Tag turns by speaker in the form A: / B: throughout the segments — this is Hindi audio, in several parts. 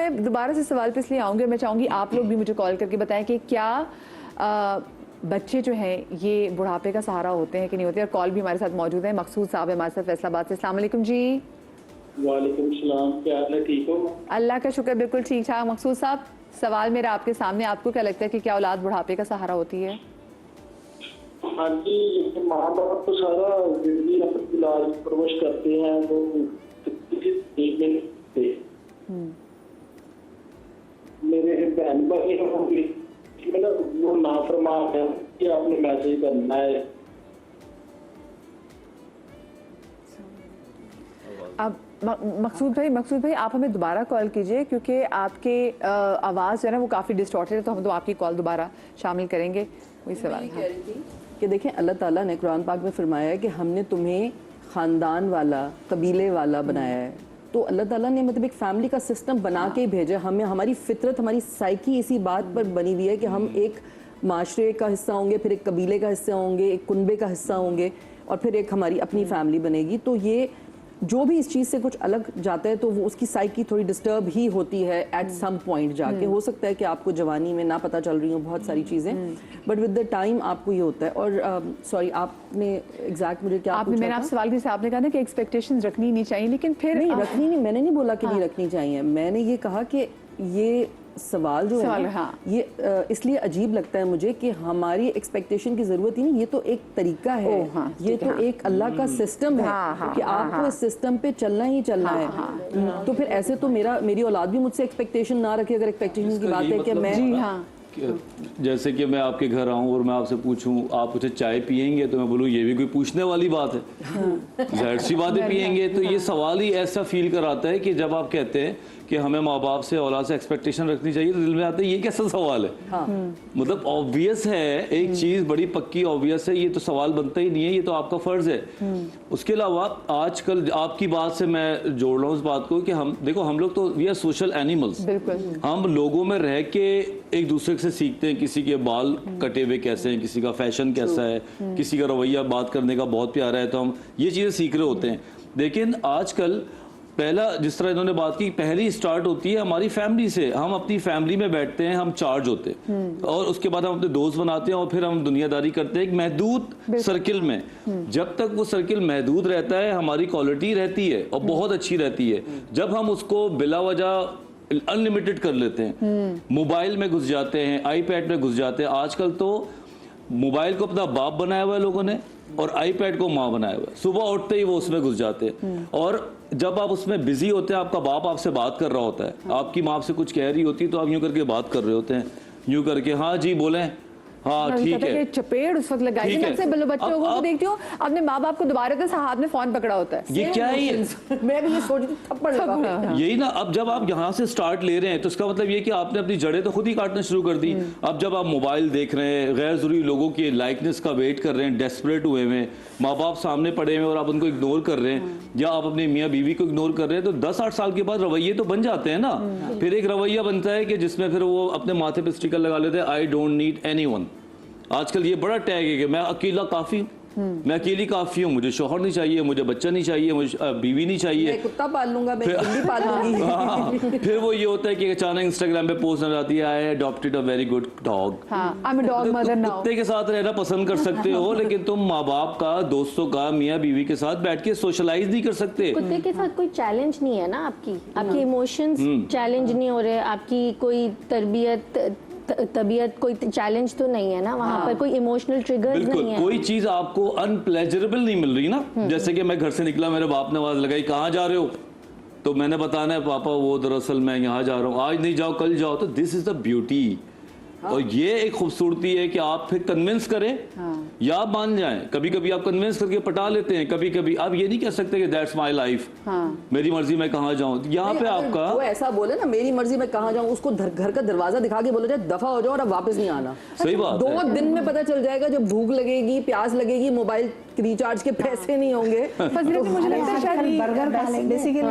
A: मैं दोबारा से सवाल पे इसलिए आऊँगी, मैं चाहूँगी आप लोग भी मुझे कॉल करके बताएं कि क्या बच्चे जो हैं ये बुढ़ापे का सहारा होते हैं कि नहीं होते। और कॉल भी हमारे साथ मौजूद है, मकसूद साहब है हमारे साथ फैसलाबाद से। अस्सलाम वालेकुम जी।
B: वालेकुम सलाम, क्या हाल है, ठीक हो?
A: अल्लाह का शुक्र, बिल्कुल ठीक ठाक। मकसूद साहब, सवाल मेरा आपके सामने, आपको क्या लगता है कि क्या औलाद बुढ़ापे का सहारा होती है?
B: हाँ जी, माँ बाप तो सारा जिंदगी अपनी लाज परवरिश करते हैं, वो मेरे बहन भाई वो नाफरमान है कि आपने मैसेज करना है।
A: अब मकसूद भाई आप हमें दोबारा कॉल कीजिए क्योंकि आपके आवाज़ जो है ना वो काफ़ी डिस्टॉर्टेड है, तो हम तो आपकी कॉल दोबारा शामिल करेंगे। वही सवाल
C: कह रही थी कि देखें, अल्लाह ताला ने कुरान पाक में फरमाया है कि हमने तुम्हें ख़ानदान वाला, कबीले वाला बनाया है। तो अल्लाह ताला ने मतलब एक फैमिली का सिस्टम बना के भेजा हमें। हमारी फितरत, हमारी साइकी इसी बात पर बनी हुई है कि हम एक माशरे का हिस्सा होंगे, फिर एक कबीले का हिस्सा होंगे, एक कुनबे का हिस्सा होंगे, और फिर एक हमारी अपनी फैमिली बनेगी। तो ये जो भी इस चीज़ से कुछ अलग जाता है तो वो उसकी साइकी थोड़ी डिस्टर्ब ही होती है एट सम पॉइंट जाके। हो सकता है कि आपको जवानी में ना पता चल रही हो बहुत सारी चीज़ें, बट विद द टाइम आपको ये होता है। और सॉरी, आपने एग्जैक्ट मुझे क्या
A: आपने, मैंने आप सवाल की आपने कहा ना कि एक्सपेक्टेशंस रखनी नहीं चाहिए, लेकिन फिर
C: नहीं रखनी नहीं, मैंने नहीं बोला कि नहीं रखनी चाहिए। मैंने ये कहा कि ये सवाल जो है
A: हाँ।
C: ये इसलिए अजीब लगता है मुझे कि हमारी एक्सपेक्टेशन की जरूरत ही नहीं, ये तो एक तरीका है।
A: हाँ,
C: ये तो एक अल्लाह का सिस्टम है कि आपको इस सिस्टम पे चलना ही चलना है। तो फिर ऐसे तो मेरी औलाद भी मुझसे एक्सपेक्टेशन ना रखे। अगर एक्सपेक्टेशन की बात है कि मैं
D: जैसे कि मैं आपके घर आऊँ और मैं आपसे पूछूं आप मुझे चाय पियेंगे, तो मैं बोलूँ ये भी कोई पूछने वाली बात है? जाहिर सी बात है पियेंगे। तो ये सवाल ही ऐसा फील कराता है कि जब आप कहते हैं कि हमें माँ बाप से, औलाद से एक्सपेक्टेशन रखनी चाहिए, तो दिल में आता है ये कैसा सवाल है। मतलब ऑब्वियस है, एक चीज़ बड़ी पक्की ऑब्वियस है, ये तो सवाल बनता ही नहीं है, ये तो आपका फ़र्ज़ है। उसके अलावा आजकल आपकी बात से मैं जोड़ रहा हूँ उस बात को कि हम देखो, हम लोग तो वी आर सोशल एनिमल्स। हम लोगों में रह के एक दूसरे से सीखते हैं, किसी के बाल कटे हुए कैसे हैं, किसी का फैशन कैसा है, किसी का रवैया बात करने का बहुत प्यारा है, तो हम ये चीज़ें सीख रहे होते हैं। लेकिन आजकल पहला, जिस तरह इन्होंने बात की, पहली स्टार्ट होती है हमारी फैमिली से। हम अपनी फैमिली में बैठते हैं, हम चार्ज होते हैं, और उसके बाद हम अपने दोस्त बनाते हैं, और फिर हम दुनियादारी करते हैं एक महदूद सर्किल में। जब तक वो सर्किल महदूद रहता है हमारी क्वालिटी रहती है और बहुत अच्छी रहती है। जब हम उसको बिला वजह अनलिमिटेड कर लेते हैं, मोबाइल में घुस जाते हैं, आईपैड में घुस जाते हैं। आजकल तो मोबाइल को अपना बाप बनाया हुआ है लोगों ने, और आईपैड को माँ बनाया हुआ है। सुबह उठते ही वो उसमें घुस जाते हैं, और जब आप उसमें बिजी होते हैं, आपका बाप आपसे बात कर रहा होता है, आपकी माँ आपसे कुछ कह रही होती है, तो आप यूं करके बात कर रहे होते हैं, यूं करके हाँ जी बोलें, हाँ ठीक है।
A: चपेट उस वक्त लगाई थी। अक्सर बच्चों को देखती हूँ अपने माँ बाप को दोबारा से हाथ में फोन पकड़ा होता है।
D: ये क्या है?
C: मैं भी ये सोच रही थप्पड़ लगा।
D: यही ना, अब जब आप यहाँ से स्टार्ट ले रहे हैं तो इसका मतलब ये कि आपने अपनी जड़ें तो खुद ही काटना शुरू कर दी। अब जब आप मोबाइल देख रहे हैं, गैर जरूरी लोगों के लाइकनेस का वेट कर रहे हैं, डेस्परेट हुए हैं, माँ बाप सामने पड़े हुए और आप उनको इग्नोर कर रहे हैं, या आप अपने मियाँ बीवी को इग्नोर कर रहे हैं, तो 10-8 साल के बाद रवैये तो बन जाते हैं ना। फिर एक रवैया बनता है कि जिसमें फिर वो अपने माथे पे स्टिकर लगा लेते हैं, आई डोंट नीड एनीवन। आजकल ये बड़ा टैग है कि मैं अकेला काफी हूँ, मैं अकेली काफी हूँ, मुझे शौहर नहीं चाहिए, मुझे बच्चा नहीं चाहिए, मुझे बीवी नहीं चाहिए,
C: मैं कुत्ता पाल लूंगा, मैं बिल्ली पाल लूंगी।
D: हाँ, फिर वो ये होता है कि अचानक इंस्टाग्राम पे पोस्ट नजर आती है, I adopted a very good dog. कुत्ते के साथ रहना पसंद कर सकते हो, लेकिन तुम माँ बाप का, दोस्तों का, मियाँ बीवी के साथ बैठ के सोशलाइज नहीं कर सकते।
E: कुत्ते के साथ कोई चैलेंज नहीं है ना, आपकी इमोशंस चैलेंज नहीं हो रहे, आपकी कोई तबीयत कोई चैलेंज तो नहीं है ना वहाँ पर, कोई इमोशनल ट्रिगर्स नहीं है।
D: कोई चीज आपको अनप्लेजरेबल नहीं मिल रही ना। जैसे कि मैं घर से निकला, मेरे बाप ने आवाज लगाई, कहाँ जा रहे हो? तो मैंने बताना है पापा वो दरअसल मैं यहाँ जा रहा हूँ, आज नहीं जाओ कल जाओ। तो दिस इज द ब्यूटी। और ये एक खूबसूरती है कि आप फिर कन्विंस करें या आप मान जाएं। कभी कभी आप कन्विंस करके पटा लेते हैं, कभी कभी आप ये नहीं कह सकते कि दैट्स माय लाइफ, मेरी मर्जी मैं कहाँ जाऊं। यहाँ पे आपका
C: वो ऐसा बोले ना, मेरी मर्जी मैं कहाँ जाऊं, उसको घर का दरवाजा दिखा के बोला जाए दफा हो जाओ और अब वापस नहीं आना।
D: सही बात है।
C: 2 दिन में पता चल जाएगा, जब भूख लगेगी, प्यास लगेगी, मोबाइल रिचार्ज के पैसे नहीं होंगे।
A: फजीलत, मुझे लगता है शायद
F: बर्गर खा लेंगे, बेसिकली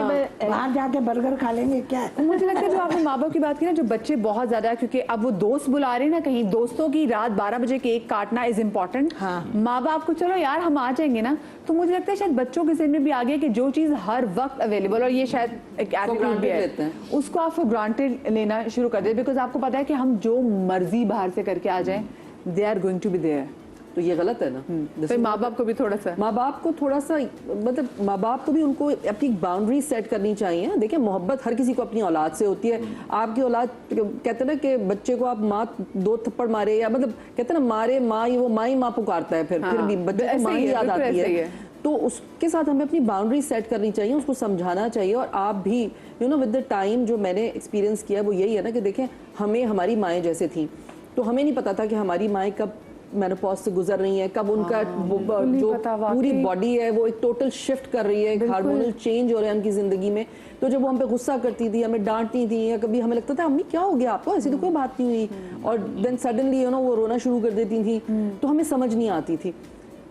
F: बाहर जाके बर्गर खा लेंगे क्या है।
A: मुझे लगता है जो आपने माँ बाप की बात की ना, जो बच्चे बहुत ज्यादा, क्योंकि अब वो दोस्त बुला रहे हैं ना कहीं, दोस्तों की रात 12 बजे केक काटना इज इम्पोर्टेंट। माँ बाप को चलो यार हम आ जाएंगे ना, तो मुझे लगता है शायद बच्चों के ज़हन में भी आ गया कि जो चीज़ हर वक्त अवेलेबल, और ये शायद एक एटीट्यूड भी है, उसको आप फॉर ग्रांटेड लेना शुरू कर दे, बिकॉज आपको पता है कि हम जो मर्जी बाहर से करके आ जाएं, they are going to be there.
C: तो ये गलत है ना।
A: तो माँ बाप को भी थोड़ा सा
C: मतलब माँ बाप को भी उनको अपनी बाउंड्री सेट करनी चाहिए। देखिए मोहब्बत हर किसी को अपनी औलाद से होती है। आपकी औलाद कहते हैं ना कि बच्चे को आप माँ 2 थप्पड़ मारे, या मतलब कहते हैं ना मारे माँ, वो माँ पुकारता है, फिर भी बच्चे को माँ ही याद आती है। तो उसके साथ हमें अपनी बाउंड्री सेट करनी चाहिए, उसको समझाना चाहिए। और आप भी विद द टाइम जो मैंने एक्सपीरियंस किया वो यही है ना कि देखें, हमें हमारी माएँ जैसे थी, तो हमें नहीं पता था कि हमारी माएँ कब मेनोपॉज से गुजर रही है, कब उनका जो पूरी बॉडी है वो एक टोटल शिफ्ट कर रही है, हार्मोनल चेंज हो रहा है उनकी जिंदगी में। तो जब वो हम पे गुस्सा करती थी, हमें डांटती थी, या कभी हमें लगता था अम्मी क्या हो गया आपको, ऐसी तो कोई बात नहीं हुई, और देन सडनली वो रोना शुरू कर देती थी, तो हमें समझ नहीं आती थी,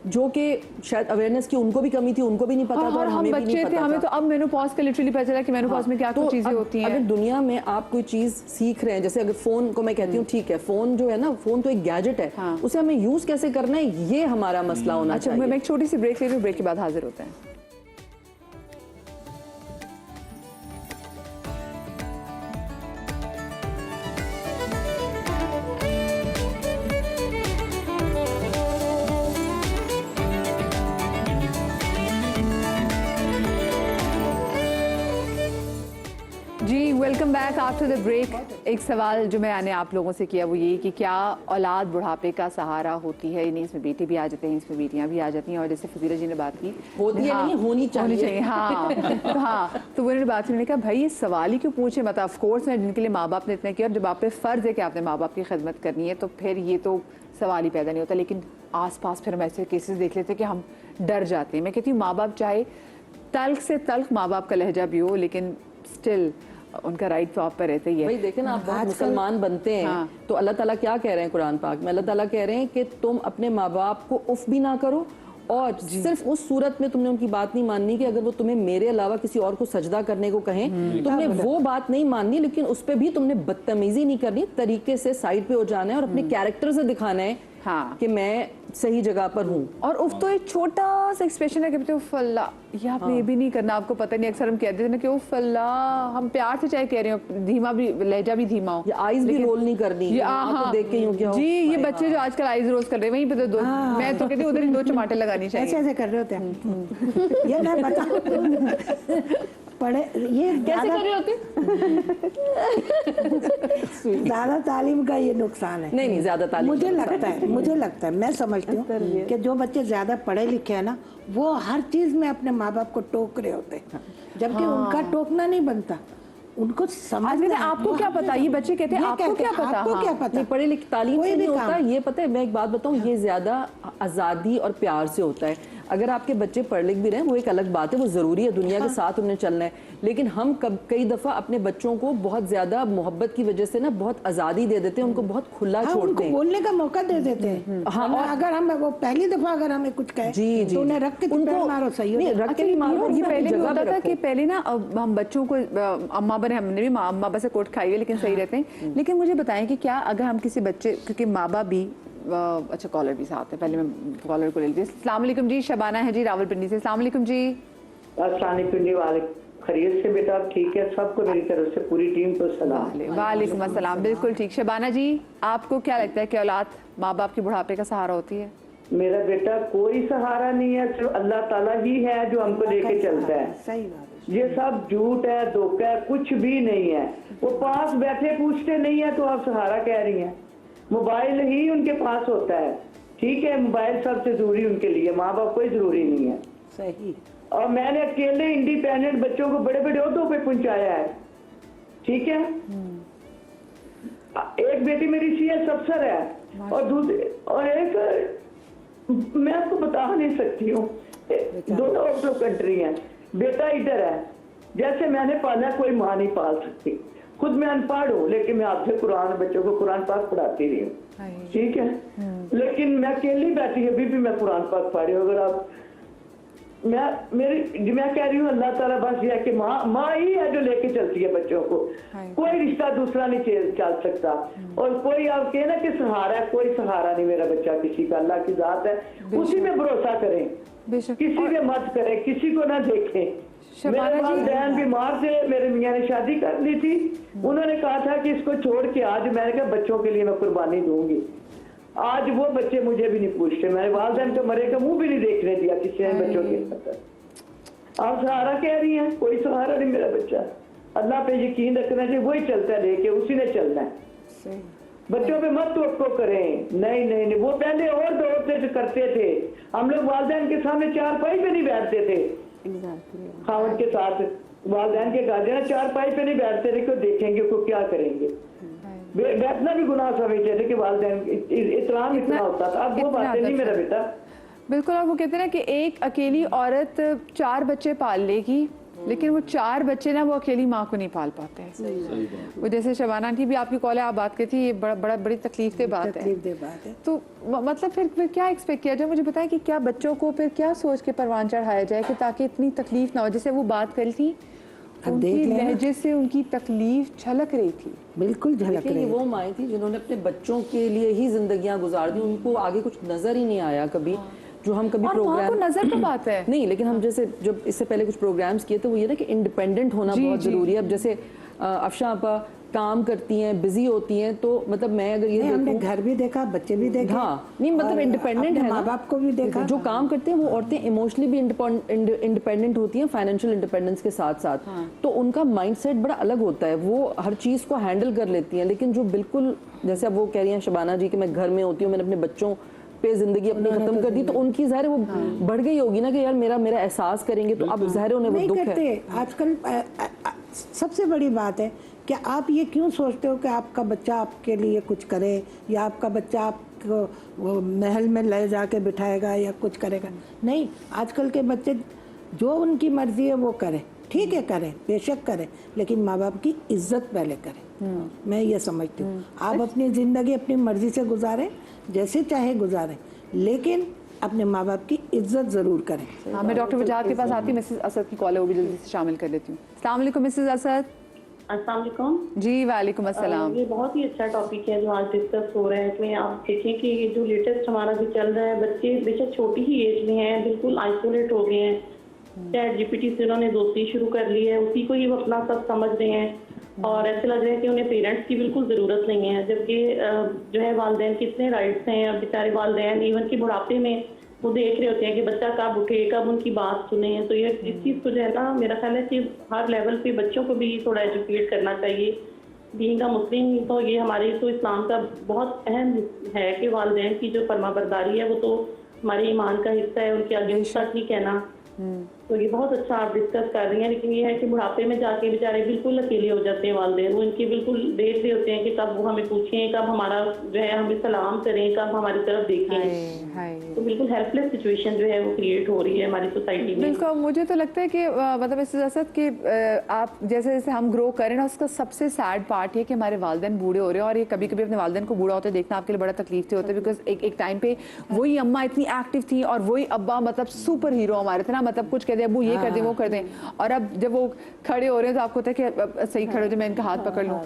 C: जो कि शायद अवेयरनेस की उनको भी कमी थी, उनको भी नहीं पता था, और हमें भी नहीं पता था।
A: हमें तो अब मेनोपॉज का लिटरली पता चला कि मेनोपॉज में क्या चीजें होती हैं।
C: अगर दुनिया में आप कोई चीज सीख रहे हैं, जैसे अगर फोन को मैं कहती हूँ ठीक है, फोन जो है ना, फोन तो एक गैजेट है, उसे हमें यूज कैसे करना है, ये हमारा मसला होना चाहिए।
A: मैं एक छोटी सी ब्रेक ले रही हूँ, ब्रेक के बाद हाजिर होते हैं। जी welcome back after the break. एक सवाल जो मैंने आप लोगों से किया वो ये कि क्या औलाद बुढ़ापे का सहारा होती है? नहीं, इसमें बेटे भी आ जाते हैं, इसमें बेटियां भी आ जाती हैं, और जैसे फजीला जी ने बात की
C: होती है, नहीं होनी चाहिए।
A: हाँ तो उन्होंने बात की, मैंने कहा भाई ये सवाल ही क्यों पूछे, मतलब ऑफ कोर्स है जिनके लिए माँ बाप ने इतना किया, और जब आप पे फर्ज है कि आपने माँ बाप की खिदमत करनी है, तो फिर ये तो सवाल ही पैदा नहीं होता। लेकिन आसपास फिर हम ऐसे केसेस देख लेते हैं कि हम डर जाते हैं। मैं कहती हूँ माँ बाप चाहे तल्ख से तल्ख माँ बाप का लहजा भी हो, लेकिन स्टिल उनका राइट तो आप पर रहता ही है।
C: भाई देखें ना, आप बहुत मुसलमान बनते हैं, तो अल्लाह ताला क्या कह रहे हैं कुरान पाक में? अल्लाह ताला कह रहे हैं कि तुम अपने माँ बाप को उफ भी ना करो, और सिर्फ उस सूरत में तुमने उनकी बात नहीं माननी कि अगर वो तुम्हें मेरे अलावा किसी और को सजदा करने को कहें, तुमने वो बात नहीं माननी, लेकिन उस पर भी तुमने बदतमीजी नहीं करनी, तरीके से साइड पे हो जाना है और अपने कैरेक्टर से दिखाना है कि मैं सही जगह पर हूँ।
A: और उफ तो एक छोटा सा एक्सप्रेशन है कि उफ अल्लाह, ये आपने ये भी नहीं करना, आपको पता नहीं। अक्सर हम कहते थे ना कि उफ अल्लाह, हम प्यार से चाहे कह रहे हो, धीमा भी, लहजा भी धीमा हो,
C: आईज भी रोल नहीं करनी, देख के यूं क्या
A: जी। ये बच्चे जो आजकल आईज रोल कर रहे हैं, वहीं पे तो दो, मैं तो कहती हूँ उधर ही 2 टमाटर लगानी चाहिए।
F: ऐसे ऐसे कर रहे होते हैं। ये मैं बता पढ़े ये
A: कैसे कर रहे होते?
F: ज्यादा तालीम का ये नुकसान है।
C: नहीं ज्यादा तालीम,
F: मुझे लगता है मैं समझती हूँ कि जो बच्चे ज्यादा पढ़े लिखे हैं ना, वो हर चीज में अपने माँ बाप को टोक रहे होते हैं, जबकि उनका टोकना नहीं बनता, उनको समझना।
A: आपको क्या पता, ये बच्चे कहते हैं आपको क्या पता,
F: आपको क्या पता?
C: पढ़े लिखे तालीम से नहीं होता ये पता है। मैं एक बात बताऊं, ये ज्यादा आज़ादी और प्यार से होता है। अगर आपके बच्चे पढ़ लिख भी रहे हैं वो एक अलग बात है, वो जरूरी है, दुनिया के साथ उन्हें चलना है, लेकिन हम कई दफा अपने बच्चों को बहुत ज्यादा मोहब्बत की वजह से ना बहुत आज़ादी दे देते हैं, उनको बहुत खुला छोड़ते हैं,
F: बोलने का मौका दे देते हैं। और अगर हम वो पहली दफा अगर हमें कुछ कहे
C: जी
F: तो उन्हें रख के उनको मारो, सही
C: नहीं रख के मारो।
A: ये पहले भी होता था कि पहले ना हम बच्चों को अम्मा बने, हमने भी अम्मा बा से कोट खाई है, लेकिन सही रहते हैं। लेकिन मुझे बताएं कि क्या अगर हम किसी बच्चे, क्योंकि माँ बाप भी अच्छा कॉलर भी साथ है, पहले मैं कॉलर को ले लेती हूँ। अस्सलाम वालेकुम जी, शबाना है जी रावलपिंडी से। अस्सलाम वालेकुम जी।
B: अस्सलाम वालेकुम जी, वाले खैरियत से बेटा? ठीक है, सबको मेरी तरफ से पूरी टीम को सलाम।
A: वालेकुम अस्सलाम, बिल्कुल ठीक। शबाना जी, आपको क्या लगता है कि औलाद माँ बाप के बुढ़ापे का सहारा होती है?
B: मेरा बेटा कोई सहारा नहीं है, सिर्फ अल्लाह ताला ही है जो हमको लेके चलता है।
F: सही बात है।
B: ये सब झूठ है, धोखा है, कुछ भी नहीं है। वो पास बैठे पूछते नहीं है तो आप सहारा कह रही हैं। मोबाइल ही उनके पास होता है, ठीक है, मोबाइल सबसे जरूरी उनके लिए, माँ बाप कोई जरूरी नहीं है।
F: सही।
B: और मैंने अकेले इंडिपेंडेंट बच्चों को बड़े बड़े ओहदों पे पहुंचाया है, ठीक है। एक बेटी मेरी CS अफसर है, और दूसरी और एक मैं आपको बता नहीं सकती हूँ, दोनों आउट ऑफ कंट्री हैं। बेटा इधर है, जैसे मैंने पाला कोई माँ नहीं पाल सकती। खुद मैं अनपढ़ हूँ, लेकिन मैं आपसे कुरान, बच्चों को कुरान पाक पढ़ाती रही हूँ, ठीक है। लेकिन मैं अकेली बैठी अभी भी मैं कुरान पाक पढ़ रही हूँ। अगर आप मैं कह रही हूँ अल्लाह ताला बस ये है कि माँ ही है जो लेके चलती है बच्चों को, कोई रिश्ता दूसरा नहीं चल सकता। और कोई आप कहे ना कि सहारा है, कोई सहारा नहीं मेरा बच्चा किसी का, अल्लाह की जात है, उसी में भरोसा करें, किसी पे मत करें, किसी को ना देखें। मेरे वालिदैन बीमार थे, मेरे मियाँ ने शादी कर ली थी, उन्होंने कहा था कि इसको छोड़ के आज, मैंने कहा बच्चों के लिए मैं कुर्बानी दूंगी। आज वो बच्चे मुझे भी नहीं पूछते, मेरे वालिदैन को मरे का मुंह भी नहीं देखने दिया किसी ने बच्चों के साथ। आप सहारा कह रही हैं, कोई सहारा नहीं मेरा बच्चा। अल्लाह पे यकीन रखना चाहिए, वही चलता है लेके, उसी ने चलना है। बच्चों पे मत टोको करें, नहीं नहीं नहीं, वो पहले और दौर से करते थे। हम लोग वालिदैन के सामने चारपाई पे नहीं बैठते थे, खावत के साथ वालिदैन के गार्जियन चारपाई पे नहीं बैठते थे, क्यों देखेंगे को क्या करेंगे, बैठना भी गुनाह समझते थे कि वालिदैन इतराम इतना होता था। अब वो बातें नहीं मेरा बेटा।
A: बिल्कुल। और वो कहते हैं ना कि एक अकेली औरत 4 बच्चे पाल लेगी, लेकिन वो 4 बच्चे ना वो अकेली माँ को नहीं पाल पाते हैं। वो जैसे शबाना आंटी भी आपकी कॉल है, आप बात करती है, ये बड़ी तकलीफ दे बात है। तो मतलब फिर क्या एक्सपेक्ट किया जाए, मुझे बताएं कि क्या बच्चों को फिर क्या सोच के परवान चढ़ाया जाए कि ताकि इतनी तकलीफ ना हो। जैसे वो बात करी थी, उनकी लहजे से उनकी तकलीफ झलक रही थी,
F: बिल्कुल झलक रही।
C: वो माएँ थी जिन्होंने अपने बच्चों के लिए ही जिंदगियां गुजार दी, उनको आगे कुछ नजर ही नहीं आया कभी। जो हम कभी प्रोग्राम
A: नजर तो बात है
C: नहीं, लेकिन हम जैसे जब इससे पहले कुछ प्रोग्राम्स किए तो वो ये ना कि इंडिपेंडेंट होना बहुत जरूरी है। अब जैसे अफशा आपा काम करती हैं, बिजी होती हैं, तो मतलब मैं अगर ये
F: हमने घर भी देखा, बच्चे भी देखे,
C: हाँ नहीं मतलब इंडिपेंडेंट है,
F: माँ बाप को भी देखा।
C: जो काम करते हैं वो औरतें इमोशनली भी इंडिपेंडेंट होती हैं, फाइनेंशियल इंडिपेंडेंस के साथ साथ। तो उनका माइंडसेट बड़ा अलग होता है, वो हर चीज को हैंडल कर लेती हैं। लेकिन जो बिल्कुल जैसे अब वो कह रही हैं शबाना जी कि मैं घर में होती हूँ, मैंने अपने बच्चों पे जिंदगी अपनी खत्म कर दी, तो उनकी ज़ाहिर वो बढ़ गई होगी ना कि यार मेरा एहसास करेंगे, तो अब ज़ाहिर उन्हें वो दुख है।
F: आजकल सबसे बड़ी बात है कि आप ये क्यों सोचते हो कि आपका बच्चा आपके लिए कुछ करे, या आपका बच्चा आपको वो महल में ले जाके बिठाएगा या कुछ करेगा। नहीं, आजकल के बच्चे जो उनकी मर्जी है वो करें, ठीक है करें, बेशक करें, लेकिन माँ बाप की इज्जत पहले करें। मैं ये समझती हूँ आप अपनी ज़िंदगी अपनी मर्जी से गुजारें, जैसे चाहे गुजारें, लेकिन अपने माँ बाप की इज्जत ज़रूर करें।
A: हाँ, मैं डॉक्टर वजाहत के पास आती हूँ, मिसेस असद की कॉल है, वो भी जल्दी से शामिल कर लेती हूँ। अस्सलाम वालेकुम मिसेस असद।
G: अस्सलाम वालेकुम
A: जी वालेकुम अस्सलाम।
G: ये बहुत ही अच्छा टॉपिक है जो आज डिस्कस हो रहा है। इसमें आप देखें कि ये जो लेटेस्ट हमारा जो चल रहा है, बच्चे बेशक छोटी ही एज में हैं, बिल्कुल आइसोलेट हो गए हैं। चैट जीपीटी से उन्होंने दोस्ती शुरू कर ली है, उसी को ही वो अपना सब समझ रहे हैं और ऐसे लग रहा है कि उन्हें पेरेंट्स की बिल्कुल ज़रूरत नहीं है। जबकि जो है वालिदैन के इतने राइट्स हैं, अब बेचारे वालिदैन इवन कि बुढ़ापे में वो देख रहे होते हैं कि बच्चा कब उठे, कब उनकी बात सुने। तो ये इस चीज़ को जो है ना, मेरा ख्याल है कि हर लेवल पे बच्चों को भी थोड़ा एजुकेट करना चाहिए। बीइंग अ मुस्लिम तो ये हमारे तो इस्लाम का बहुत अहम है कि वालिदैन की जो फरमाबरदारी है वो तो हमारे ईमान का हिस्सा है, उनके आगे सच नहीं कहना। तो ये बहुत अच्छा आप डिस्कस कर रही हैं, लेकिन ये है कि बुढ़ापे में जाके बेचारे बिल्कुल अकेले हो जाते हैं वालिदैन। वो इनकी बिल्कुल देख रहे होते हैं कि कब वो हमें पूछें, कब हमारा जो है हमें सलाम करें, कब हमारी तरफ देखें। तो बिल्कुल हेल्पलेस सिचुएशन जो है वो क्रिएट हो रही है हमारी सोसाइटी में।
A: बिल्कुल, मुझे तो लगता है कि मतलब मिसेस असद कि आप जैसे जैसे हम ग्रो करें ना, उसका सबसे सैड पार्ट है कि हमारे वालिदैन बूढ़े हो रहे हैं। और ये कभी कभी अपने वालिदैन को बूढ़ा होते देखना आपके लिए बड़ा तकलीफ होता है, बिकॉज एक टाइम पे वही अम्मा इतनी एक्टिव थी और वही अब्बा मतलब सुपर हीरो हमारे थे ना, मतलब कुछ कह दे अबू ये कर दे वो कर दें, और अब जब वो खड़े हो रहे हैं तो आपको होता है कि सही खड़े हो जाए, मैं इनका हाथ पकड़ लूँ।